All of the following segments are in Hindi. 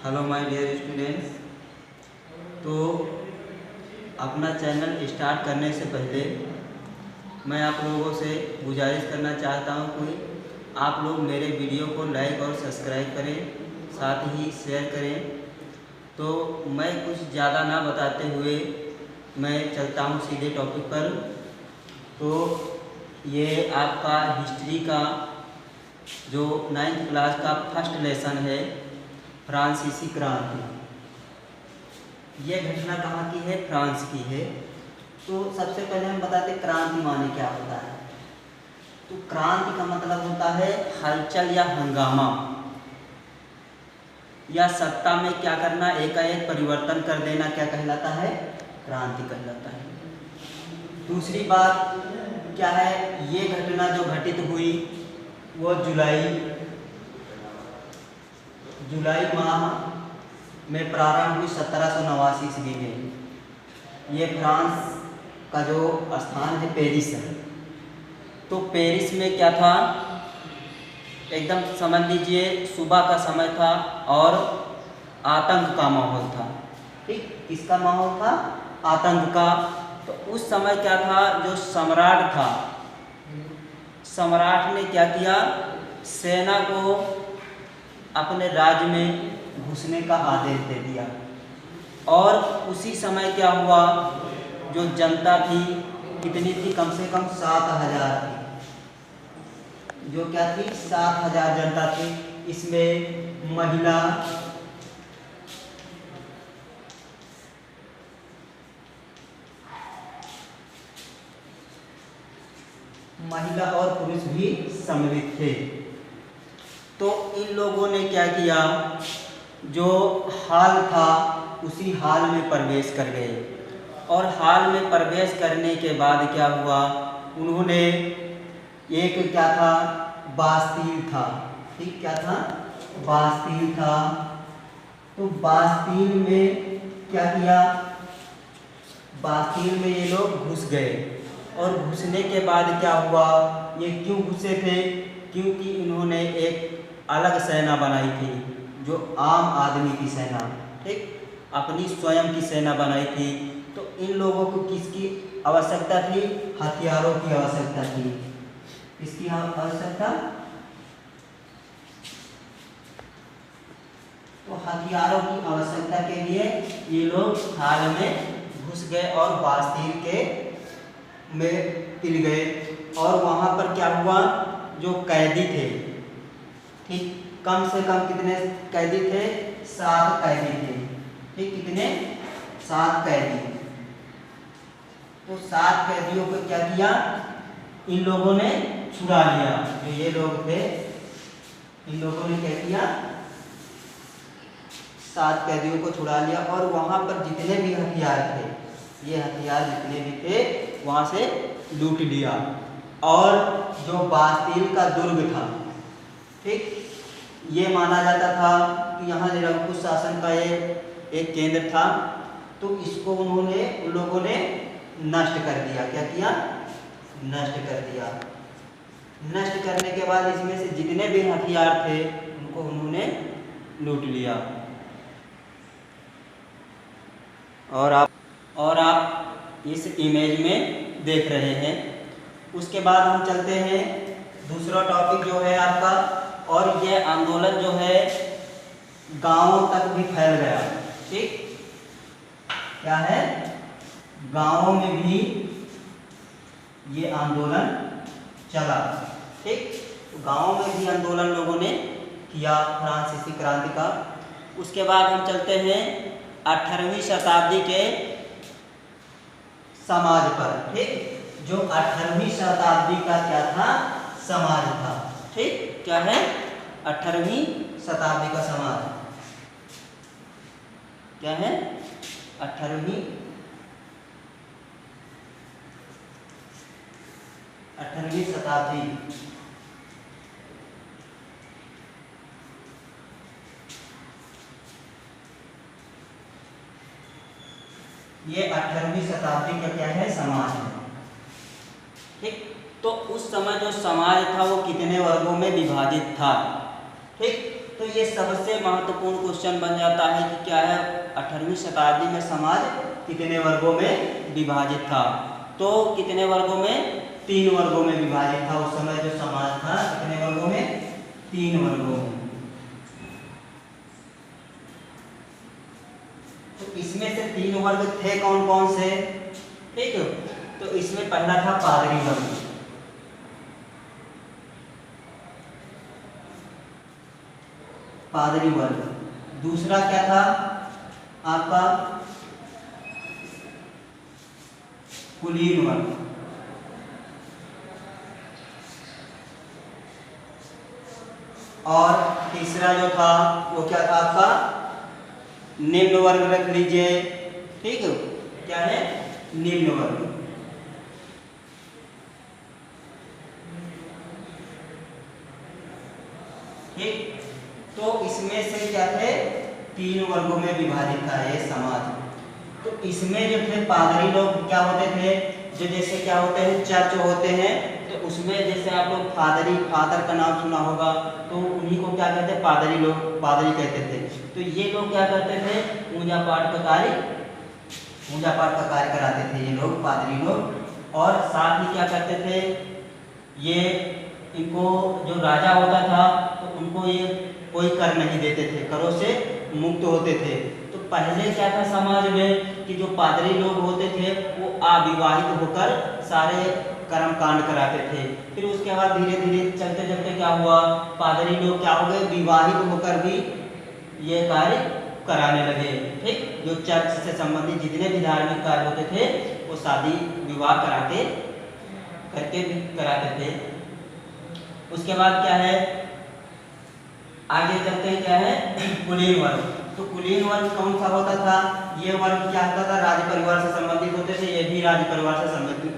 Hello my dear students. तो अपना चैनल स्टार्ट करने से पहले मैं आप लोगों से गुजारिश करना चाहता हूं कि आप लोग मेरे वीडियो को लाइक और सब्सक्राइब करें, साथ ही शेयर करें। तो मैं कुछ ज़्यादा ना बताते हुए मैं चलता हूं सीधे टॉपिक पर। तो ये आपका हिस्ट्री का जो 9th क्लास का फर्स्ट लेसन है, फ्रांसीसी क्रांति। यह घटना कहाँ की है? फ्रांस की है। तो सबसे पहले हम बताते हैं क्रांति माने क्या होता है। तो क्रांति का मतलब होता है हलचल या हंगामा, या सत्ता में क्या करना, एकाएक परिवर्तन कर देना, क्या कहलाता है? क्रांति कहलाता है। दूसरी बात क्या है? ये घटना जो घटित हुई वो जुलाई माह में प्रारंभ हुई 1789 ईस्वी में। ये फ्रांस का जो स्थान है पेरिस है। तो पेरिस में क्या था, एकदम समझ लीजिए सुबह का समय था और आतंक का माहौल था। ठीक, किसका माहौल था? आतंक का। तो उस समय क्या था, जो सम्राट था, सम्राट ने क्या किया, सेना को अपने राज्य में घुसने का आदेश दे दिया। और उसी समय क्या हुआ, जो जनता थी कितनी थी? कम से कम 7,000 थी। जो क्या थी? 7,000 जनता थी। इसमें महिला और पुरुष भी सम्मिलित थे। तो इन लोगों ने क्या किया, जो हाल था उसी हाल में प्रवेश कर गए। और हाल में प्रवेश करने के बाद क्या हुआ, उन्होंने एक क्या था, बास्तील था। ठीक, क्या था? बास्तील था। तो बास्तील में क्या किया, बास्तील में ये लोग घुस गए। और घुसने के बाद क्या हुआ, ये क्यों घुसे थे? क्योंकि इन्होंने एक अलग सेना बनाई थी, जो आम आदमी की सेना, ठीक, अपनी स्वयं की सेना बनाई थी। तो इन लोगों को किसकी आवश्यकता थी? हथियारों की आवश्यकता थी। किसकी आवश्यकता? तो हथियारों की आवश्यकता के लिए ये लोग हाल में घुस गए और बास्तील के में पिल गए। और वहां पर क्या हुआ, जो कैदी थे, ठीक, कम से कम कितने कैदी थे? 7 कैदी थे। ठीक, कितने? 7 कैदी। तो 7 कैदियों को क्या किया, इन लोगों ने छुड़ा लिया। जो ये लोग थे, इन लोगों ने क्या किया, 7 कैदियों को छुड़ा लिया। और वहां पर जितने भी हथियार थे, ये हथियार जितने भी थे वहां से लूट लिया। और जो बास्तील का दुर्ग था, ठीक, ये माना जाता था कि यहाँ निरंकुश शासन का एक केंद्र था। तो इसको उन लोगों ने नष्ट कर दिया। क्या किया? नष्ट कर दिया। नष्ट करने के बाद इसमें से जितने भी हथियार थे उनको उन्होंने लूट लिया। और आप इस इमेज में देख रहे हैं। उसके बाद हम चलते हैं दूसरा टॉपिक जो है आपका। और यह आंदोलन जो है गांवों तक भी फैल गया। ठीक, क्या है, गांवों में भी ये आंदोलन चला। ठीक, तो गांवों में भी आंदोलन लोगों ने किया फ्रांसीसी क्रांति का। उसके बाद हम चलते हैं 18वीं शताब्दी के समाज पर। ठीक, जो 18वीं शताब्दी का क्या था, समाज था। ठीक, क्या है? 18वीं शताब्दी का समाज क्या है? 18वीं शताब्दी। ये 18वीं शताब्दी का क्या है? समाज है। ठीक, तो उस समय जो समाज था वो कितने वर्गों में विभाजित था? ठीक, तो ये सबसे महत्वपूर्ण क्वेश्चन बन जाता है कि क्या है 18वीं शताब्दी में समाज कितने वर्गों में विभाजित था। तो कितने वर्गों में? 3 वर्गों में विभाजित था। उस समय जो समाज था कितने वर्गों में? 3 वर्गों में। तो इसमें से 3 वर्ग थे कौन कौन से? ठीक है, तो इसमें पहला था पादरी वर्ग। पादरी वर्ग। दूसरा क्या था आपका? कुलीन वर्ग। और तीसरा जो था वो क्या था आपका? निम्न वर्ग रख लीजिए। ठीक है, क्या है? निम्न वर्ग। ठीक, तो इसमें से क्या थे? 3 वर्गों में विभाजित था ये समाज। तो इसमें जो थे पादरी लोग क्या होते थे? जो जैसे क्या होते हैं, चर्च होते हैं, तो उसमें जैसे आप लोग फादर का नाम सुना होगा, तो उन्हीं को क्या कहते हैं? पादरी लोग, पादरी कहते थे। तो ये लोग क्या करते थे? पूजा पाठ का कार्य कराते थे ये लोग, पादरी लोग। और साथ ही क्या करते थे? ये इनको जो राजा होता था तो उनको ये कोई कर नहीं देते थे, करों से मुक्त होते थे। तो पहले क्या था समाज में कि जो पादरी लोग होते थे वो अविवाहित होकर सारे कर्म कांड कराते थे। फिर उसके बाद धीरे धीरे चलते चलते क्या हुआ? पादरी लोग क्या हो गए? विवाहित होकर भी ये कार्य कराने लगे। ठीक, जो चर्च से संबंधित जितने भी धार्मिक कार्य होते थे वो शादी विवाह करके भी कराते थे। उसके बाद क्या है? आगे चलते हैं, क्या है? कुलीन वर्ग। तो कुलीन वर्ग कौन सा होता था? ये वर्ग क्या होता था? राज परिवार से संबंधित होते थे। ये भी राज परिवार से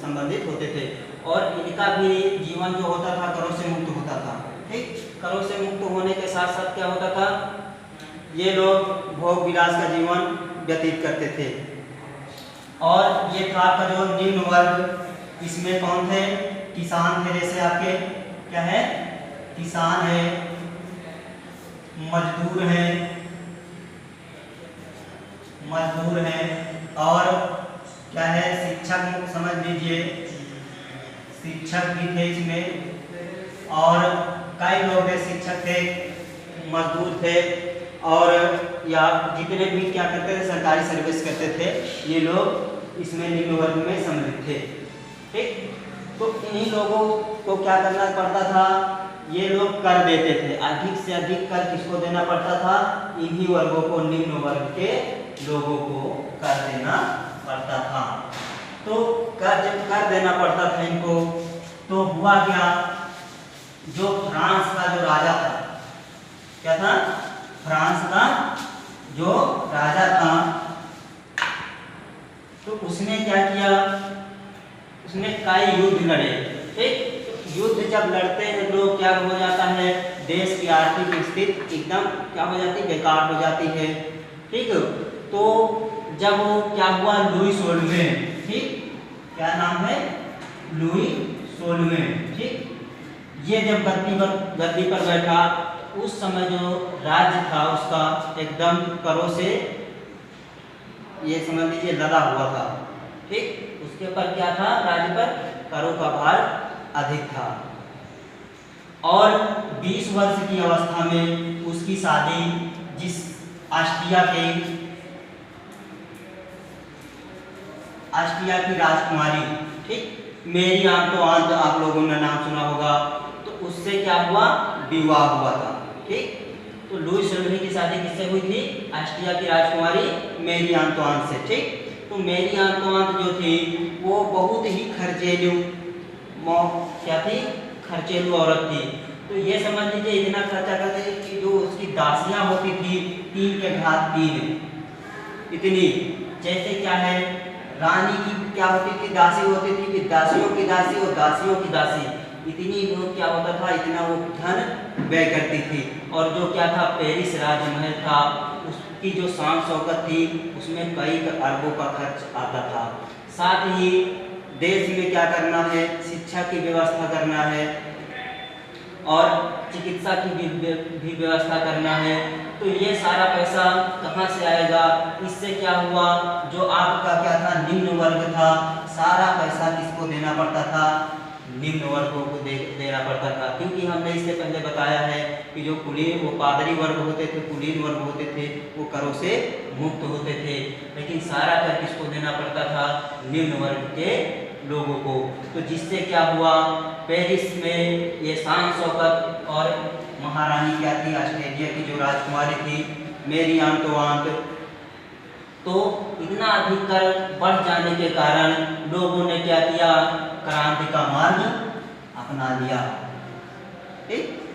संबंधित होते थे। और इनका भी जीवन जो होता था करों से मुक्त होता था। ठीक, करों से मुक्त होने के साथ साथ क्या होता था? ये लोग भोग विलास का जीवन व्यतीत करते थे। और ये था आपका जो निम्न वर्ग, इसमें कौन थे? किसान थे। जैसे आपके क्या है? किसान है, मजदूर है, और क्या है? शिक्षक समझ लीजिए, शिक्षक भी थे इसमें। और कई लोग हैं, शिक्षक थे, मजदूर थे, और या जितने भी क्या करते थे? सरकारी सर्विस करते थे, ये लोग इसमें निम्न वर्ग में सम्मिलित थे। ठीक, तो इन्हीं लोगों को क्या करना पड़ता था? ये लोग कर देते थे। अधिक से अधिक कर किसको देना पड़ता था? इन्हीं वर्गों को, निम्न वर्ग के लोगों को कर देना पड़ता था। तो जब कर देना पड़ता था इनको, तो हुआ क्या? जो फ्रांस का जो राजा था, क्या था? फ्रांस का जो राजा था, तो उसने क्या किया? उसने कई युद्ध लड़े। ठीक, युद्ध जब लड़ते हैं लोग, क्या हो जाता है? देश की आर्थिक स्थिति एकदम क्या हो जाती है? बेकार हो जाती है। ठीक, तो जब क्या हुआ? लुई 16वें, ठीक, क्या नाम है? लुई 16वें। ठीक, ये जब गद्दी पर बैठा, उस समय जो राज्य था उसका एकदम करों से ये समझ लीजिए लदा हुआ था। ठीक, उसके ऊपर क्या था? राज्य पर करों का भार अधिक था। और 20 वर्ष की अवस्था में उसकी शादी जिस ऑस्ट्रिया की राजकुमारी, ठीक, मेरी आंतोआन, आप लोगों ने नाम सुना होगा, तो उससे क्या हुआ? विवाह हुआ था। ठीक, तो लुई 16 की शादी किससे हुई थी? ऑस्ट्रिया की राजकुमारी मेरी आंतोआन से। ठीक, तो मेरी आंतोआन जो थी वो बहुत ही खर्चेलू औरत थी। तो ये समझ लीजिए इतना खर्चा करते थे कि जो उसकी दासियां होती थी 3 के घात 3, इतनी, जैसे क्या है? रानी की क्या होती थी? दासी होती थी, कि दासियों की दासी और दासियों की दासी, इतनी वो क्या होता था? इतना वो धन व्यय करती थी। और जो क्या था? पेरिस राजमहल था, उसकी जो शान शौकत थी उसमें कई अरबों का खर्च आता था। साथ ही देश में क्या करना है? शिक्षा की व्यवस्था करना है, और चिकित्सा की भी व्यवस्था करना है। तो ये सारा पैसा कहाँ से आएगा? इससे क्या हुआ, जो आपका क्या था, निम्न वर्ग था, सारा पैसा किसको देना पड़ता था? निम्न वर्गों को देना पड़ता था। क्योंकि हमने इससे पहले बताया है कि जो कुलीन, वो पादरी वर्ग होते थे, कुलीन वर्ग होते थे, वो करों से मुक्त होते थे। लेकिन सारा कर किसको देना पड़ता था? निम्न वर्ग के लोगों को। तो जिससे क्या हुआ, पेरिस में ये शान शौकत और महारानी क्या थी, ऑस्ट्रेलिया की जो राजकुमारी थी, मेरी आंतोवांत, तो इतना अधिक कर बढ़ जाने के कारण लोगों ने क्या किया, क्रांति का मार्ग अपना लिया। ठीक।